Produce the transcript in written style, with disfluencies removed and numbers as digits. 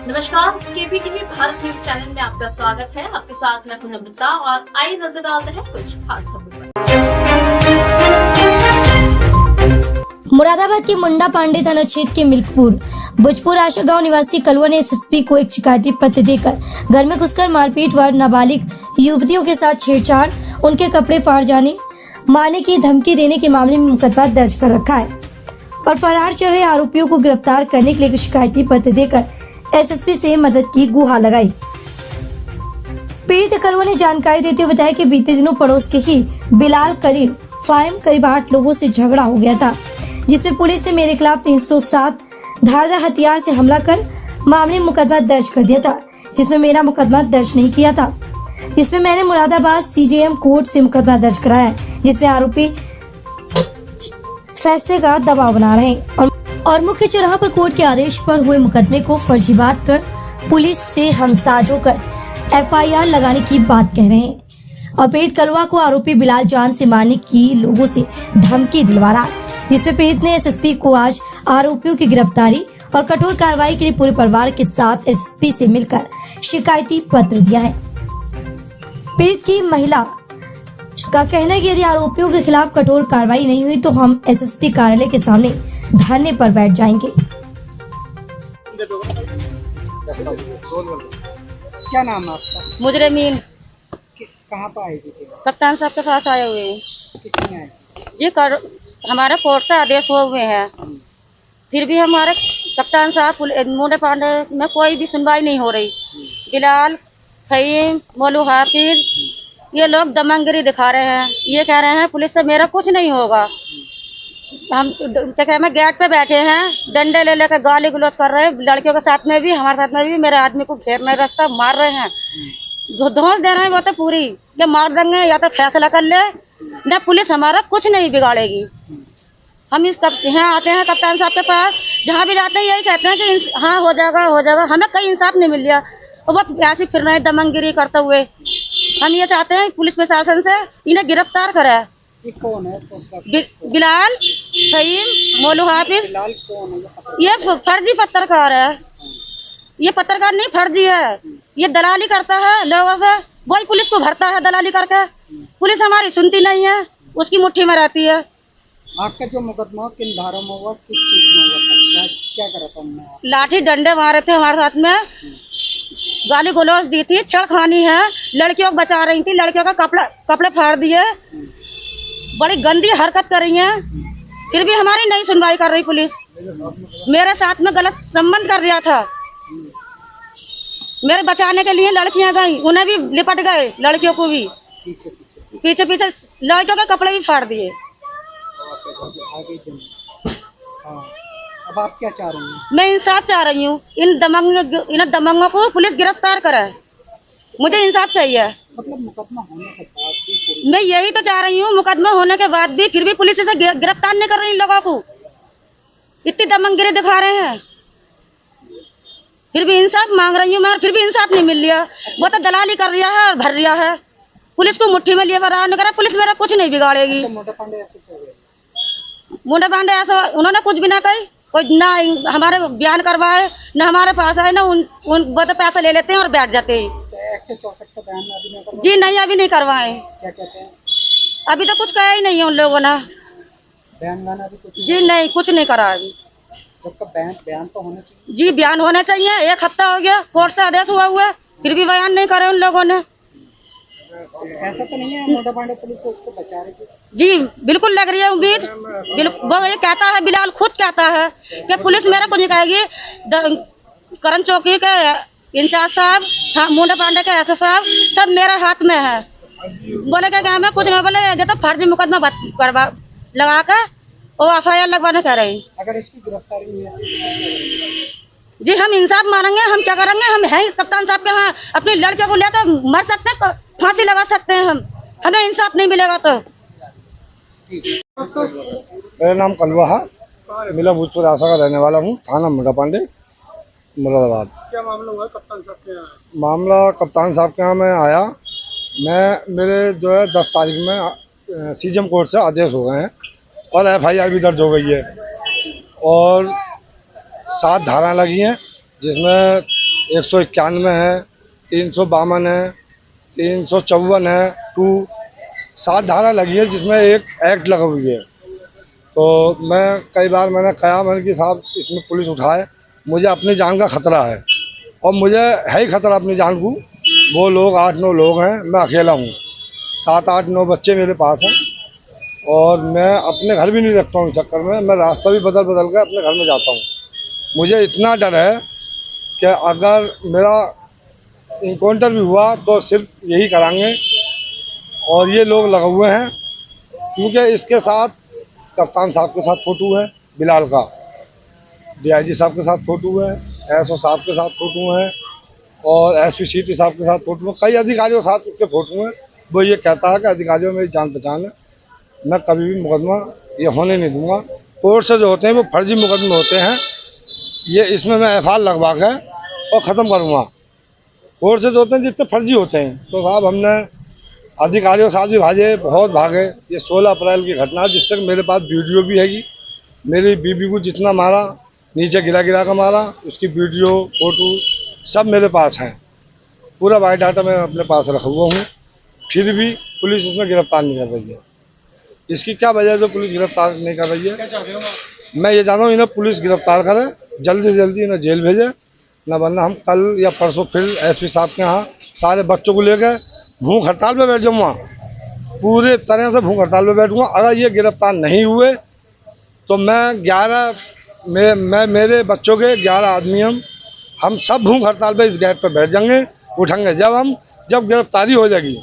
नमस्कार, केबीटीवी Bharat news channel में आपका स्वागत है। आपके साथ मैं हूं नम्रता और आइए नजर डालते हैं कुछ खास खबरों पर। मुरादाबाद के मुंडा पांडे थाना क्षेत्र के मिल्कपुर भोजपुर आशा गांव निवासी कलवा ने एसएसपी को एक शिकायती पत्र देकर घर में घुसकर मारपीट व नाबालिग युवतियों के साथ छेड़छाड़, उनके कपड़े फाड़ जाने, मारने की धमकी देने के मामले में मुकदमा दर्ज कर रखा है और फरार चल रहे आरोपियों को गिरफ्तार करने के लिए शिकायती पत्र देकर एसएसपी से मदद की गुहार लगाई। पीड़ित कलवा ने जानकारी देते हुए बताया कि बीते दिनों पड़ोस के ही बिलाल करीर फाहिम करीब 8 लोगों से झगड़ा हो गया था, जिसमें पुलिस ने मेरे खिलाफ 307 धारदार हथियार से हमला कर मामले में मुकदमा दर्ज कर दिया था, जिसमें मेरा मुकदमा दर्ज नहीं किया था। इसमें मैंने मुरादाबाद सीजेएम कोर्ट से मुकदमा दर्ज कराया है, जिसमें आरोपी फैसले का दबाव बना रहे हैं और मुख्य चौराहा पर कोर्ट के आदेश पर हुए मुकदमे को फर्जीबात कर पुलिस से हमसाज होकर एफआईआर लगाने की बात कह रहे हैं और पीड़ित कलवा को आरोपी बिलाल जान से मारने की लोगों से धमकी दिलवा रहा है, जिसमें पीड़ित ने एसएसपी को आज आरोपियों की गिरफ्तारी और कठोर कार्रवाई के लिए पूरे परिवार के साथ एसएसपी से मिलकर शिकायती पत्र दिया है। पीड़ित की महिला का कहना है कि यदि आरोपियों के खिलाफ कठोर कार्रवाई नहीं हुई तो हम एसएसपी कार्यालय के सामने धरने पर बैठ जाएंगे। क्या नाम है आपका? मुजरिमीन कहाँ पर आए थे? कप्तान साहब के पास आए हुए हैं। किसने आए? जी हमारे कोर्ट से आदेश हुए हुए हैं, फिर भी हमारे कप्तान साहब मुंडा पांडे में कोई भी सुनवाई नहीं हो रही। बिलाल, फहीम, मौलू हाफिज ये लोग दमंगिरी दिखा रहे हैं। ये कह रहे हैं पुलिस से मेरा कुछ नहीं होगा। हम में गेट पे बैठे हैं, डंडे ले लेकर गाली गलौज कर रहे हैं। लड़कियों के साथ में भी, हमारे साथ में भी मेरे आदमी को घेर में रास्ता मार रहे हैं, धौंस दे रहे हैं। वो तो पूरी या मार देंगे या तो फैसला कर ले, न पुलिस हमारा कुछ नहीं बिगाड़ेगी। हम यहाँ आते हैं कप्तान साहब के पास, जहाँ भी जाते हैं यही कहते हैं कि हाँ हो जाएगा हो जाएगा। हमें कहीं इंसाफ नहीं मिल रहा, वो बस ऐसे फिर रहे दमंगिरी करते हुए। हम ये चाहते हैं पुलिस प्रशासन से इन्हें गिरफ्तार करे। ये कौन है? बिलाल, फहीम, मौलू हाफिज। बिलाल कौन है? ये फर्जी पत्रकार है। ये पत्रकार नहीं, फर्जी है। ये दलाली करता है लोगों से, वही पुलिस को भरता है दलाली करके। पुलिस हमारी सुनती नहीं है, उसकी मुट्ठी में रहती है। आपका जो मुकदमा किन धारा में हुआ, किस चीज में हुआ था? क्या करा था हमने? लाठी डंडे मारे थे हमारे साथ में, गाली गलौज दी थी, छेड़खानी है, लड़कियों को बचा रही थी, लड़कियों का कपड़े फाड़ दिए, बड़ी गंदी हरकत कर रही है। फिर भी हमारी नहीं सुनवाई कर रही पुलिस। मेरे साथ में गलत संबंध कर रहा था। मेरे बचाने के लिए लड़कियां गई, उन्हें भी लिपट गए, लड़कियों को भी पीछे पीछे लड़कियों के कपड़े भी फाड़ दिए। अब आप क्या चाह रही हैं? मैं इंसाफ चाह रही हूँ। इन दमंगों को पुलिस गिरफ्तार करे। मुझे इंसाफ चाहिए। मतलब मुकदमा होने के बाद भी मैं यही तो चाह रही हूँ, मुकदमा होने के बाद भी फिर भी पुलिस इसे गिरफ्तार नहीं कर रही। इन लोगों को इतनी दमंगिरी दिखा रहे हैं, फिर भी इंसाफ मांग रही हूँ मैं, फिर भी इंसाफ नहीं मिल रहा। वो तो दलाली कर रहा है और भर रहा है, पुलिस को मुट्ठी में लिए फरार नहीं करा। पुलिस मेरा कुछ नहीं बिगाड़ेगी। मुंडा पांडे ऐसा उन्होंने कुछ भी ना कही, कोई ना हमारे बयान करवाए, ना हमारे पास आए, ना उन वो तो पैसा ले लेते हैं और बैठ जाते हैं। 164 का बयान अभी नहीं करवाए? जी नहीं, अभी नहीं करवाए। क्या कहते हैं? अभी तो कुछ कहा ही नहीं है उन लोगों ने। बयान गाना भी कुछ? जी नहीं, कुछ नहीं करा अभी। जबकि बयान तो होना चाहिए। जी बयान होना चाहिए। 1 हफ्ता हो गया कोर्ट से आदेश हुआ, फिर भी बयान नहीं करे उन लोगों ने। ऐसा तो नहीं है मुंडा पांडे पुलिस उसको बचा रही थी? जी बिल्कुल लग रही है उम्मीद। वो ये कहता है, बिलाल खुद कहता है कि पुलिस मेरा कुछ नहीं कहेगी। करण चौकी के इंचार्ज साहब, मुंडा पांडे के एसओ साहब, सब मेरे हाथ में है। बोले क्या हमें कुछ नहीं बोले, ये तो फर्जी मुकदमा लगा कर वो एफआईआर लगवाने कह रहे हैं। अगर इसकी गिरफ्तारी नहीं है जी हम इंसाफ मांगेंगे। हम क्या करेंगे? हम हैं कप्तान साहब के यहाँ, अपनी लड़कियों को लेकर मर सकते हैं, फांसी लगा सकते हैं हम। हमें इंसाफ नहीं मिलेगा तो। मेरा नाम कलवा है, मिला भोजपुर आशा का रहने वाला हूँ, थाना मुंडा पांडे, मुरादाबाद। क्या मामला हुआ कप्तान साहब के यहाँ? मामला कप्तान साहब के यहाँ मैं आया। मेरे जो है 10 तारीख में सीजेएम कोर्ट से आदेश हो गए हैं और एफआईआर भी दर्ज हो गई है और 7 धाराएं लगी हैं, जिसमें 191 है, 352 है, 354 है, 7 धारा लगी है जिसमें एक एक्ट लगा हुई है। तो मैं कई बार मैंने कहा मैंने कि साहब इसमें पुलिस उठाए, मुझे अपनी जान का खतरा है और मुझे है ही खतरा अपनी जान को। वो लोग 8-9 लोग हैं, मैं अकेला हूँ, 7-8-9 बच्चे मेरे पास हैं और मैं अपने घर भी नहीं रखता हूँ। इस चक्कर में मैं रास्ता भी बदल बदल कर अपने घर में जाता हूँ। मुझे इतना डर है कि अगर मेरा इनकाउंटर भी हुआ तो सिर्फ यही कराएंगे और ये लोग लगे हुए हैं क्योंकि इसके साथ कप्तान साहब के साथ फोटो है, बिलाल का DIG साहब के साथ फोटो है, SO साहब के साथ फोटो है और SP सिटी साहब के साथ फोटो है, कई अधिकारियों के साथ उसके फोटो हैं। वो ये कहता है कि अधिकारियों मेरी जान पहचान है, मैं कभी भी मुकदमा ये होने नहीं दूंगा। कोर्ट से जो होते हैं वो फर्जी मुकदमे होते हैं, ये इसमें मैं FIR लगवा के और ख़त्म करूँगा। कोर्ट से जो होते हैं जितने फर्जी होते हैं, तो साहब हमने अधिकारियों के साथ भी भागे, बहुत भागे। ये 16 अप्रैल की घटना है जिससे मेरे पास वीडियो भी हैगी। मेरी बीबी को जितना मारा, नीचे गिरा गिरा कर मारा, उसकी वीडियो फोटो सब मेरे पास हैं। पूरा बायोडाटा मैं अपने पास रखा हुआ हूँ, फिर भी पुलिस इसमें गिरफ्तार नहीं कर रही है। इसकी क्या वजह है जो पुलिस गिरफ्तार नहीं कर रही है? मैं ये जानता हूँ इन्हें पुलिस गिरफ्तार करे, जल्दी से जल्दी इन्हें जेल भेजे, न वरना हम कल या परसों फिर SP साहब के यहाँ सारे बच्चों को लेकर भूख हड़ताल पे बैठ जाऊँगा, पूरे तरह से भूख हड़ताल पे बैठूँगा। अगर ये गिरफ्तार नहीं हुए तो मैं मेरे बच्चों के 11 आदमी हम सब भूख हड़ताल पे इस गैप पे बैठ जाएंगे, उठेंगे। जब गिरफ्तारी हो जाएगी